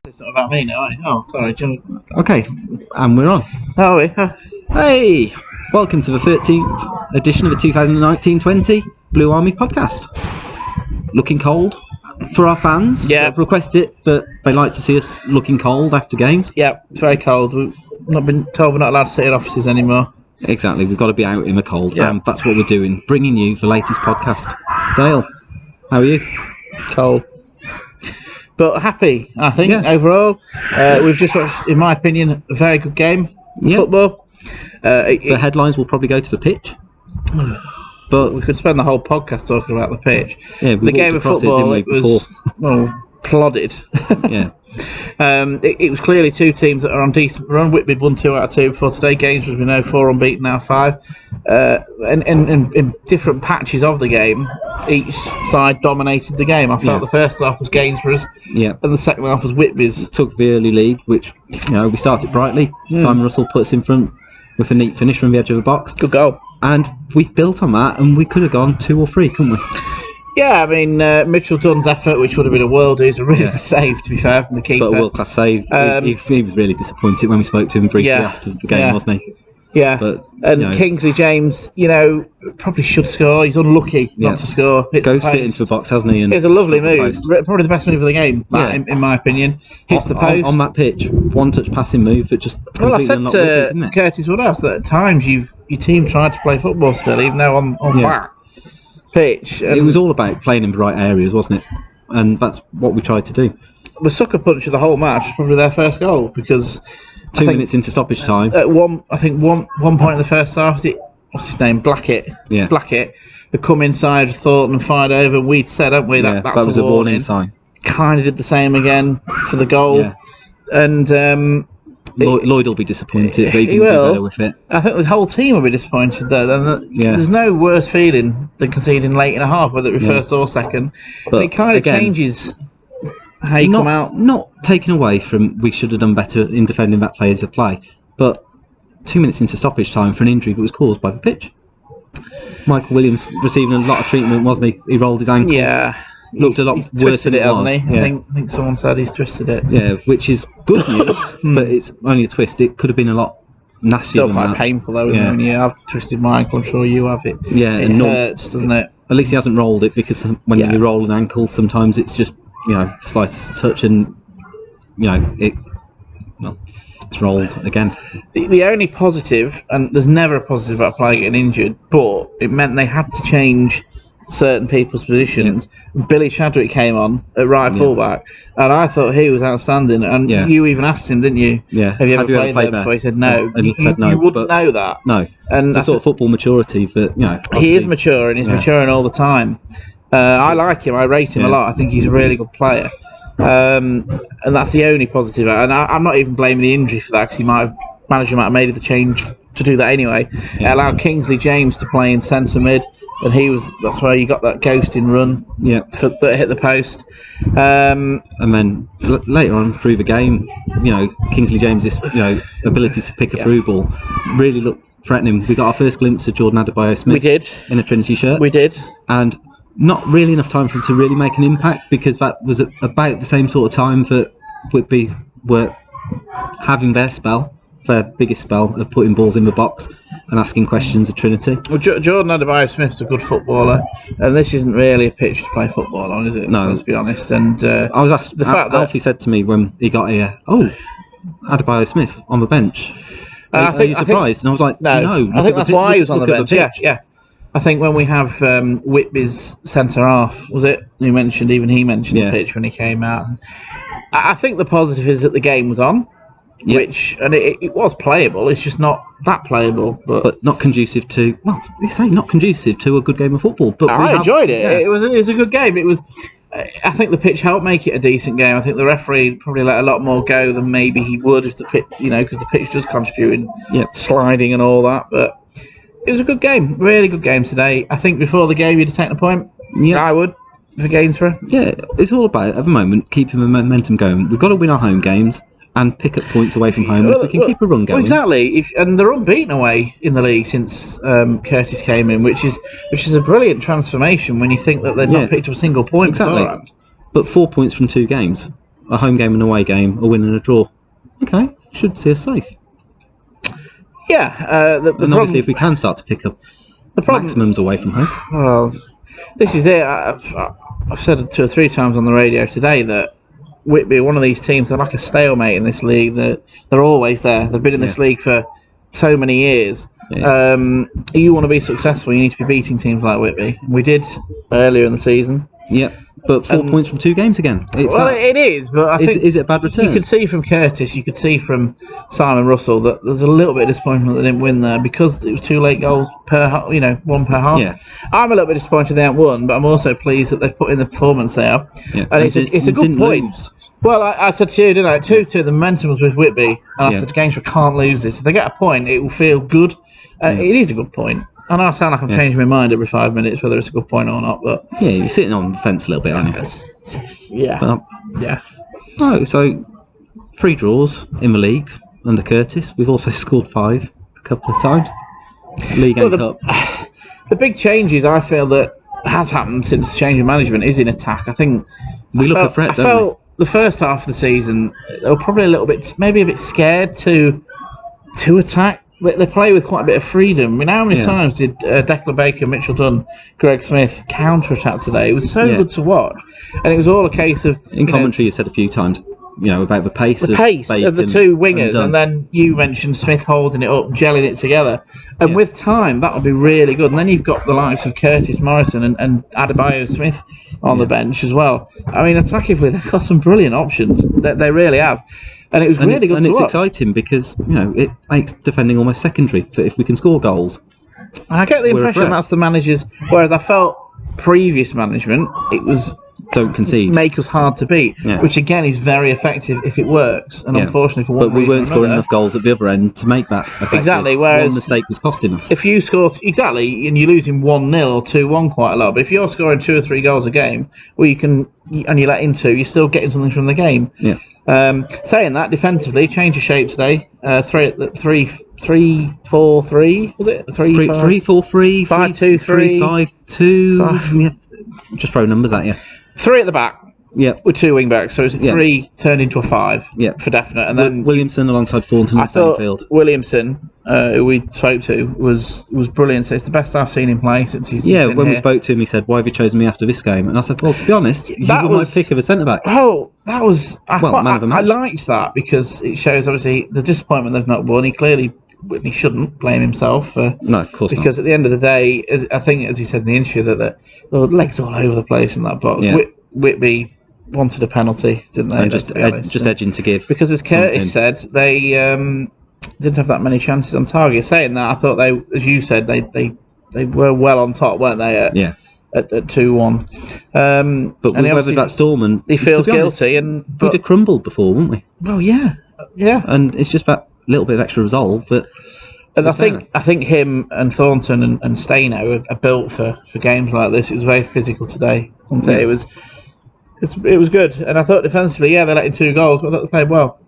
It's not about me now, eh? Oh, sorry, John. Okay, and we're on. Oh, we? Hey! Welcome to the 13th edition of the 2019-20 Blue Army podcast. Looking cold for our fans. Yeah. They've requested it, but they like to see us looking cold after games. Yeah, it's very cold. We've not been told we're not allowed to sit in offices anymore. Exactly, we've got to be out in the cold, Yeah. and that's what we're doing, bringing you the latest podcast. Dale, how are you? Cold. But happy, I think, overall. We've just watched, in my opinion, a very good game of football. The headlines will probably go to the pitch. But we could spend the whole podcast talking about the pitch. Yeah, the game of football, it was plodded. Yeah. It was clearly two teams that are on decent run. Whitby won 2 out of 2 before today. Gainsborough, as we know, 4 unbeaten, now 5. And in different patches of the game, each side dominated the game. I felt the first half was Gainsborough's, and the second half was Whitby's. Took the early lead, which we started brightly. Simon Russell put us in front with a neat finish from the edge of the box. Good goal. And we built on that, and we could have gone 2 or 3, couldn't we? Yeah, I mean, Mitchell Dunn's effort, which would have been a worldie, was a really good save, to be fair, from the keeper. But a world-class save. He was really disappointed when we spoke to him briefly after the game, wasn't he? Yeah, but, Kingsley James, probably should score. He's unlucky not to score. Ghosted it into the box, hasn't he? And it was a lovely move. Probably the best move of the game, in my opinion. Hits the post. On that pitch, one-touch passing move that just completely unlocked it, didn't it? Curtis Woodhouse that at times your team tried to play football still, even though on that pitch. It was all about playing in the right areas, wasn't it? And that's what we tried to do. The sucker punch of the whole match was probably their first goal, because 2 minutes into stoppage time. At one point in the first half, what's his name? Blackett. Yeah. Blackett had come inside Thornton and fired over. We'd said, haven't we, that was a warning sign. Kind of did the same again for the goal. Yeah. And Lloyd will be disappointed, but he didn't do better with it. I think the whole team will be disappointed though. There's no worse feeling than conceding late in a half, whether it be first or second. But it kind of changes how you come out. Not taken away from we should have done better in defending that phase of play, but 2 minutes into stoppage time for an injury that was caused by the pitch. Michael Williams receiving a lot of treatment, wasn't he? He rolled his ankle. Yeah. Looked a lot worse than it was. Hasn't he? Yeah. I think someone said he's twisted it. Yeah, which is good news, but it's only a twist. It could have been a lot nastier. Still quite painful though, isn't it? When you have twisted my ankle, I'm sure you have it. Yeah, it hurts, doesn't it? At least he hasn't rolled it, because when you roll an ankle, sometimes it's just slightest touch, and it's rolled again. The only positive, and there's never a positive about a player getting injured, but it meant they had to change certain people's positions. Billy Chadwick came on at right fullback, and I thought he was outstanding. And you even asked him, didn't you? Yeah. Have you ever played there before? He said no. And he said no. You wouldn't know that. No. And the sort of football maturity that he is mature, and he's maturing all the time. I like him. I rate him a lot. I think he's a really good player. And that's the only positive. And I'm not even blaming the injury for that, because manager might have made the change to do that anyway. It allowed Kingsley James to play in centre mid, and that's where you got that ghosting run that hit the post. And then later on through the game, Kingsley James' ability to pick a through ball really looked threatening. We got our first glimpse of Jordan Adebayo Smith. We did. In a Trinity shirt. We did. And not really enough time for him to really make an impact, because that was about the same sort of time that Whitby were having their biggest spell of putting balls in the box and asking questions of Trinity. Well, Jordan Adebayo Smith's a good footballer, and this isn't really a pitch to play football on, is it? No. Let's be honest. And I was asked, Alfie said to me when he got here, Adebayo Smith on the bench. Are you surprised? And I was like, no. I think that's why he was on the bench. Yeah. I think when we have Whitby's centre half, was it? He mentioned the pitch when he came out. And I think the positive is that the game was on, which, and it was playable. It's just not that playable, but not conducive to. Well, they say not conducive to a good game of football. But I enjoyed it. Yeah. It was a good game. It was. I think the pitch helped make it a decent game. I think the referee probably let a lot more go than maybe he would if the pitch, because the pitch does contribute in sliding and all that, but. It was a good game, really good game today. I think before the game you'd have taken a point. Yeah, I would, for Gainsborough. Yeah, it's all about, at the moment, keeping the momentum going. We've got to win our home games and pick up points away from home. If we can keep a run going. Well, exactly, and they're unbeaten away in the league since Curtis came in, which is a brilliant transformation when you think that they've not picked up a single point beforehand. But 4 points from 2 games. a home game and away game, a win and a draw. Okay, should see us safe. Yeah, and obviously, if we can start to pick up maximums away from home. Well, this is it. I've said it 2 or 3 times on the radio today that Whitby are one of these teams. They're like a stalemate in this league. They're always there. They've been in this league for so many years. Yeah. You want to be successful, you need to be beating teams like Whitby. We did earlier in the season. Yep. But 4 points from 2 games again. It is, but I think... Is it a bad return? You could see from Curtis, you could see from Simon Russell that there's a little bit of disappointment that they didn't win there because it was 2 late goals per, one per half. Yeah. I'm a little bit disappointed they haven't won, but I'm also pleased that they've put in the performance there. Yeah. And it's a good point. Lose. Well, I said to you, didn't I? 2-2, the momentum was with Whitby, and I said Gainsborough can't lose this. If they get a point, it will feel good. It is a good point. I know I sound like I'm changing my mind every 5 minutes whether it's a good point or not, but... Yeah, you're sitting on the fence a little bit, aren't you? Yeah. Oh, so 3 draws in the league under Curtis. We've also scored 5 a couple of times. League and Cup. The big changes I feel that has happened since the change of management is in attack. I think... We look a threat, don't we? The first half of the season, they were probably a little bit, maybe a bit scared to attack. They play with quite a bit of freedom. I mean, how many times did Declan Baker, Mitchell Dunn, Greg Smith counter-attack today? It was so good to watch. And it was all a case of... In commentary, you said a few times, about the pace of the 2 wingers. And then you mentioned Smith holding it up, gelling it together. And with time, that would be really good. And then you've got the likes of Curtis Morrison and Adebayo Smith on the bench as well. I mean, attackingly, they've got some brilliant options. They really have. And it was really good to watch. And it's exciting because, it makes defending almost secondary if we can score goals. And I get the impression that's the manager's... Whereas I felt previous management, it was... Don't concede. Make us hard to beat, which again is very effective if it works. And unfortunately for one reason or another... But we weren't scoring enough goals at the other end to make that effective. Exactly, whereas... One mistake was costing us. If you score... Exactly, and you're losing 1-0 or 2-1 quite a lot. But if you're scoring 2 or 3 goals a game, well, and you let in 2, you're still getting something from the game. Yeah. Saying that, defensively, change of shape today. 3-4-3, was it? 3-4-3, 5-2-3, 3-5-2. Just throw numbers at you. 3 at the back. Yeah. With 2 wing backs, so it's a 3 turned into a 5. Yeah. For definite. And then Williamson alongside Thornton and Stanfield. Williamson, who we spoke to, was brilliant. So it's the best I've seen him play since he's been when here. we spoke to him, he said, "Why have you chosen me after this game?" And I said, "Well, to be honest, you were my pick of a centre back." Oh, that was man of the match. I liked that because it shows obviously the disappointment they've not won. He shouldn't blame himself. No, of course not. Because at the end of the day, I think, as he said in the interview, that the legs all over the place in that box. Yeah. Whitby wanted a penalty, didn't they? And just edging to give. Because as Curtis said, they didn't have that many chances on target. Saying that, I thought they, as you said, they were well on top, weren't they? At 2-1. But we weathered that storm, and he feels guilty. We'd have crumbled before, wouldn't we? Well, yeah. And it's just that little bit of extra resolve that. And I think him and Thornton and Staino are built for games like this. It was very physical today. It was good, and I thought defensively, they let in 2 goals, but I thought they played well.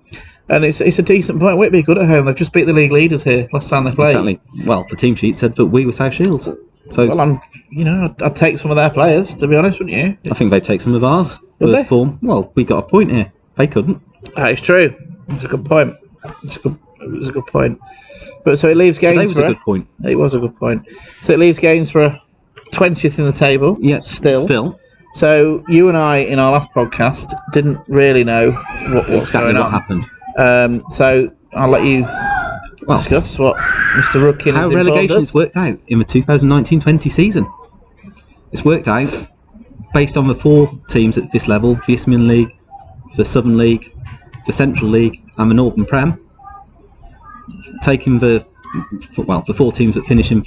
And it's a decent point. Whitby good at home. They've just beat the league leaders here last time they played. Exactly. Well, the team sheet said that we were South Shields. So I'd take some of their players, to be honest, wouldn't you? I think they'd take some of ours. Would they? Form. Well, we got a point here. They couldn't. It's true. It's a good point. It was a good point. But so it leaves Gainsborough. Today was a good point. It was a good point. So it leaves Gainsborough 20th in the table. Yeah. Still. So you and I, in our last podcast, didn't really know what's going on. What happened. So I'll let you discuss what Mr. Rudkin has informed us. How relegation has worked out in the 2019-20 season. It's worked out based on the 4 teams at this level: the Isthmian League, the Southern League, the Central League, and the Northern Prem. Taking the 4 teams that finish in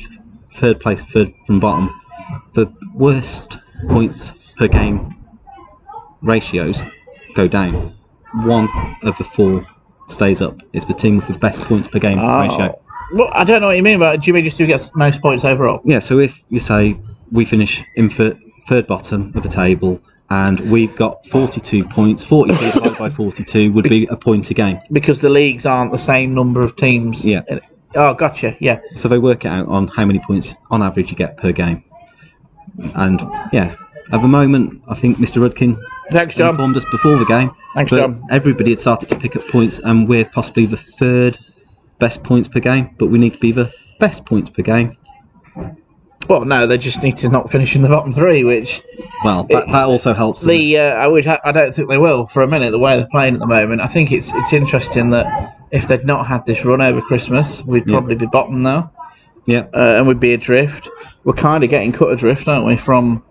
third place, third from bottom, the worst points per game ratios go down. 1 of the 4 stays up. It's the team with the best points per game ratio. Well, I don't know what you mean, but do you mean just who gets most points overall? Yeah, so if you say we finish in third bottom of the table and we've got 42 points, 42 divided by 42 would be a point a game. Because the leagues aren't the same number of teams. Yeah. Oh, gotcha, yeah. So they work it out on how many points on average you get per game. And, at the moment, I think Mr. Rudkin informed us before the game Thanks, but John. everybody had started to pick up points, and we're possibly the third best points per game, but we need to be the best points per game. Well, no, they just need to not finish in the bottom three, which... Well, that also helps. I don't think they will for a minute, the way they're playing at the moment. I think it's interesting that if they'd not had this run over Christmas, we'd probably be bottom now. Yeah. And we'd be adrift. We're kind of getting cut adrift, aren't we, from...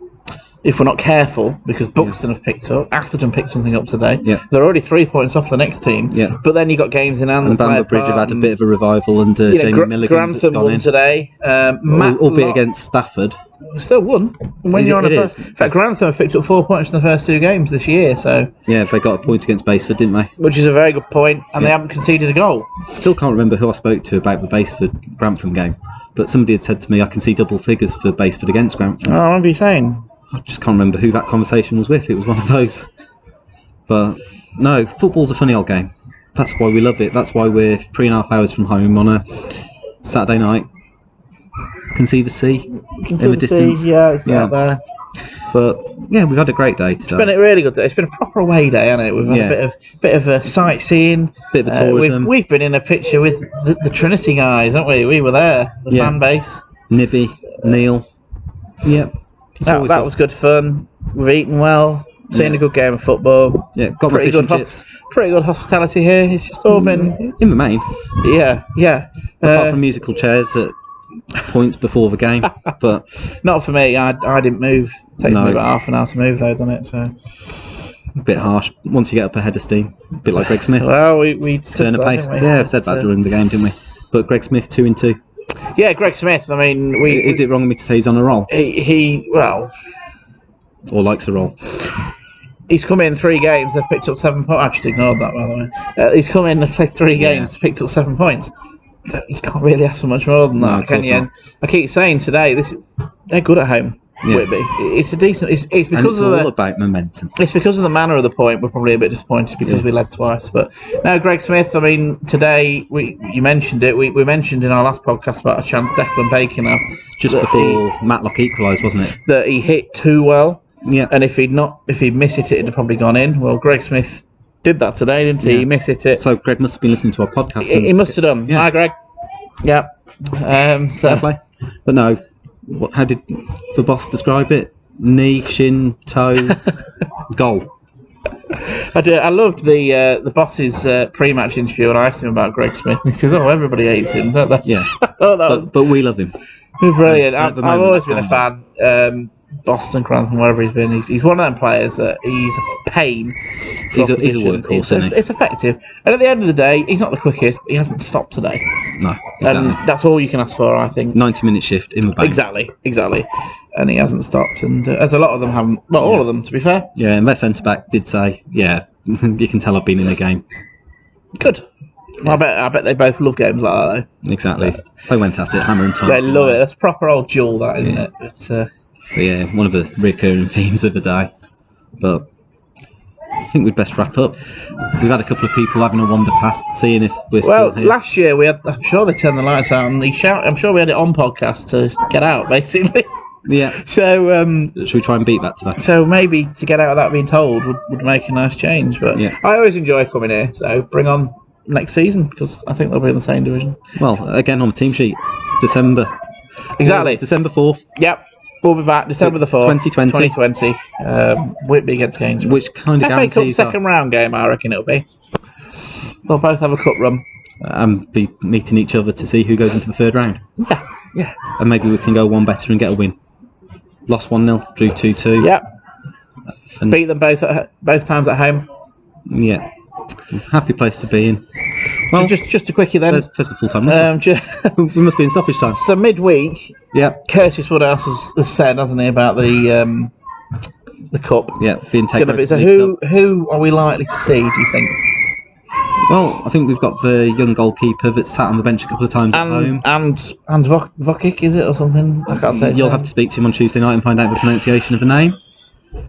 If we're not careful, because Buxton have picked up, Atherton picked something up today. Yeah. They're already 3 points off the next team. Yeah. But then you got games in hand. And Bamber Bridge have had a bit of a revival under Jamie Milligan. Grantham won today. Albeit against Stafford. Still won. When you're on in fact, Grantham have picked up 4 points from the first 2 games this year. So yeah, they got a point against Basford, didn't they? Which is a very good point, and they haven't conceded a goal. Still can't remember who I spoke to about the Basford Grantham game, but somebody had said to me I can see double figures for Basford against Grantham. Oh, I remember you saying. I just can't remember who that conversation was with. It was one of those. But no, football's a funny old game. That's why we love it. That's why we're 3.5 hours from home on a Saturday night. Can see the sea in the distance. It's out there. But yeah, we've had a great day today. It's been a really good day. It's been a proper away day, hasn't it? We've had a bit of a sightseeing, bit of a tourism. We've been in a picture with the Trinity guys, haven't we? We were there, the fan base. Nibby, Neil. Yep. That was good fun. We've eaten well. Seen a good game of football. Yeah, got pretty good hospitality here. It's just all been in the main. Yeah. Apart from musical chairs at points before the game, but not for me. I didn't move. It takes me about half an hour to move though, doesn't it? So a bit harsh once you get up ahead of steam. A bit like Greg Smith. Well, we turn a pace. Yeah, I said that during the game, didn't we? But Greg Smith 2-2. Yeah, Greg Smith. I mean, is it wrong of me to say he's on a roll? Or likes a roll. He's come in 3 games. They've picked up 7 points. I've just ignored that, by the way. He's come in and played 3 games, picked up 7 points. You can't really ask for much more than that, can you? I keep saying today, they're good at home. Whitby. It's a decent. It's because and it's all about momentum. It's because of the manner of the point. We're probably a bit disappointed because we led twice. But now, Greg Smith. I mean, today you mentioned it. We mentioned in our last podcast about a chance Declan Bacon had just before Matlock equalised, wasn't it? That he hit too well. Yeah. And if he'd missed it, it'd have probably gone in. Well, Greg Smith did that today, didn't he? Yeah. He missed it. So Greg must have been listening to our podcast. He must have done. Hi, Greg. Yeah. But no. How did the boss describe it? Knee, shin, toe, goal. I loved the boss's pre-match interview, and I asked him about Greg Smith. He says, "Oh, everybody hates him, don't they?" Yeah. But we love him. He's brilliant. I've always been a fan. Boston, Grantham, wherever he's been, he's one of them players that he's a pain. He's a workhorse, it's effective, and at the end of the day, he's not the quickest, but he hasn't stopped today. No, exactly. And that's all you can ask for, I think. 90-minute shift in the bank. Exactly. And he hasn't stopped, and as a lot of them haven't. Well, all of them, to be fair. Yeah, and their centre back did say, "Yeah, you can tell I've been in a game." Good. Yeah. I bet they both love games like that, though. Exactly. They went at it, hammer and tongs. They love it. That's proper old duel, that, isn't it? But yeah, one of the recurring themes of the day. But I think we'd best wrap up. We've had a couple of people having a wander past, seeing if we're still here. Last year I'm sure they turned the lights out, and I'm sure we had it on podcast to get out, basically. Yeah. So should we try and beat that today? So maybe to get out without being told would make a nice change. But I always enjoy coming here, so bring on next season, because I think they'll be in the same division. Well, again on the team sheet, December. Exactly. December 4th. Yep. We'll be back December the 4th, 2020. Whitby against Gainsborough. Which kind of guarantees FA Cup second round game, I reckon it'll be. They'll both have a cup run. And be meeting each other to see who goes into the 3rd round. Yeah. And maybe we can go one better and get a win. Lost 1-0, drew 2-2. Yep. And beat them both times at home. Yeah. Happy place to be in. Well, just a quickie then. There's the full-time whistle. We must be in stoppage time. So midweek, Curtis Woodhouse has said, hasn't he, about the cup? Yeah, being taken over. So who are we likely to see, do you think? Well, I think we've got the young goalkeeper that sat on the bench a couple of times at home. And Vokic, is it, or something? I can't say. You'll have to speak to him on Tuesday night and find out the pronunciation of the name.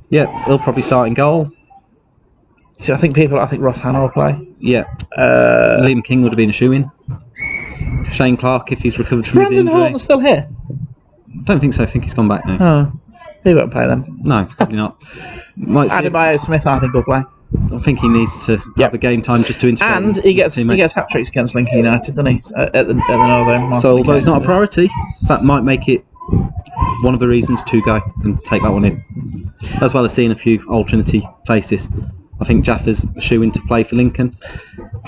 Yeah, he'll probably start in goal. So I think Ross Hannah will play. Yeah. Liam King would have been a shoe-in. Shane Clark, if he's recovered from his injury. Brandon Horton's still here? I don't think so. I think he's gone back now. Oh, he won't play then. No, probably not. Adebayo Smith, I think, will play. I think he needs to have a game time just to integrate. And he gets hat tricks against Lincoln United, doesn't he? At the Northern. So although it's not a priority, that might make it one of the reasons to go and take that one in, as well as seeing a few old Trinity faces. I think Jaffa's a shoe in to play for Lincoln.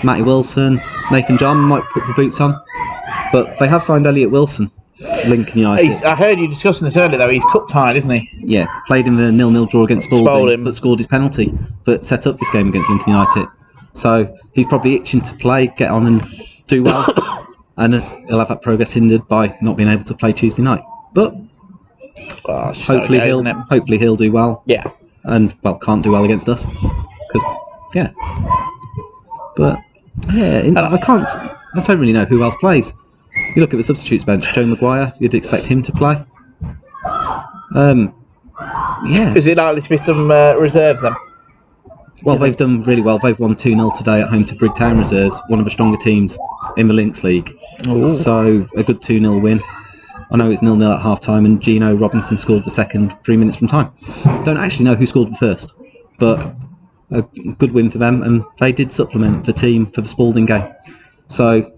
Matty Wilson, Nathan John might put the boots on, but they have signed Elliot Wilson, Lincoln United. I heard you discussing this earlier though. He's cup tied, isn't he? Yeah, played in the 0-0 draw against Spalding, but scored his penalty, but set up this game against Lincoln United. So he's probably itching to play, get on and do well, and he'll have that progress hindered by not being able to play Tuesday night. But hopefully he'll do well. Yeah. And can't do well against us, because But yeah, I don't really know who else plays. You look at the substitutes bench. Joe Maguire, you'd expect him to play. Yeah. Is it likely to be some reserves then? Well, they've done really well. They've won 2-0 today at home to Brigtown Reserves, one of the stronger teams in the Links League. Ooh. So a good 2-0 win. I know it's 0-0 at half time, and Gino Robinson scored the second 3 minutes from time. Don't actually know who scored the first, but a good win for them, and they did supplement the team for the Spalding game. So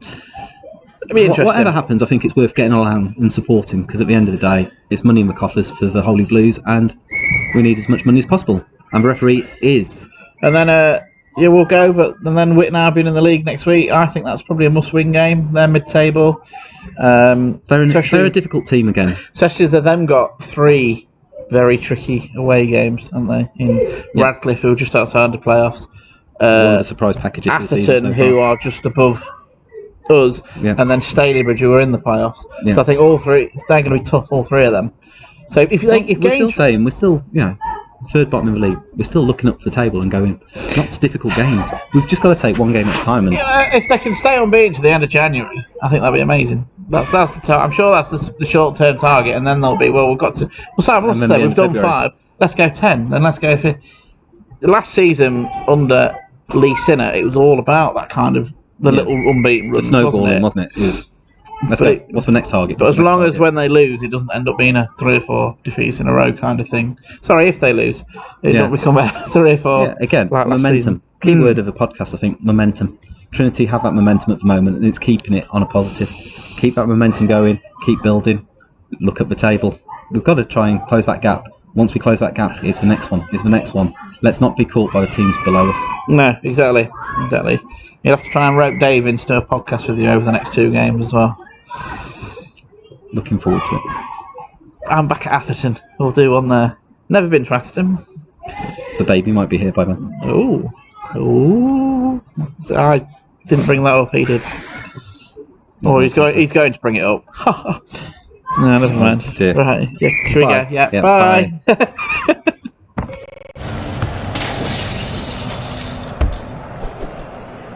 whatever happens, I think it's worth getting along and supporting, because at the end of the day, it's money in the coffers for the Holy Blues, and we need as much money as possible. And the referee is. And then we'll go, and then Whitton Albion in the league next week. I think that's probably a must-win game. They're mid-table. They're a difficult team again. Especially as they've then got 3 very tricky away games, haven't they? In Radcliffe, who are just outside the playoffs. One of the surprise packages. Atherton, who are just above us, and then Stalybridge, who are in the playoffs. Yeah. So I think all 3, they're going to be tough, all 3 of them. So we're still third bottom of the league. We're still looking up the table and going, not difficult games. We've just got to take one game at a time. And if they can stay unbeaten to the end of January, I think that'd be amazing. That's the I'm sure that's the short-term target, and then they'll be we've got to. Well, Sam, let's say we've done February. 5. Let's go 10. Then let's go for last season under Lee Sinner. It was all about that kind of little unbeaten run, snowballing, wasn't it? What's the next target? But as long as when they lose, it doesn't end up being a 3 or 4 defeats in a row kind of thing. Sorry, if they lose, it doesn't become a 3 or 4. Yeah, again, like momentum. Key word of the podcast, I think, momentum. Trinity have that momentum at the moment, and it's keeping it on a positive. Keep that momentum going. Keep building. Look at the table. We've got to try and close that gap. Once we close that gap, it's the next one. It's the next one. Let's not be caught by the teams below us. No, exactly. You'll have to try and rope Dave into a podcast with you over the next 2 games as well. Looking forward to it. I'm back at Atherton. We'll do one there. Never been to Atherton. The baby might be here by then. Ooh. I didn't bring that up, he did. Oh, he's going to bring it up. No, never mind. Dear. Right. Yeah, should we go? Yeah. Bye.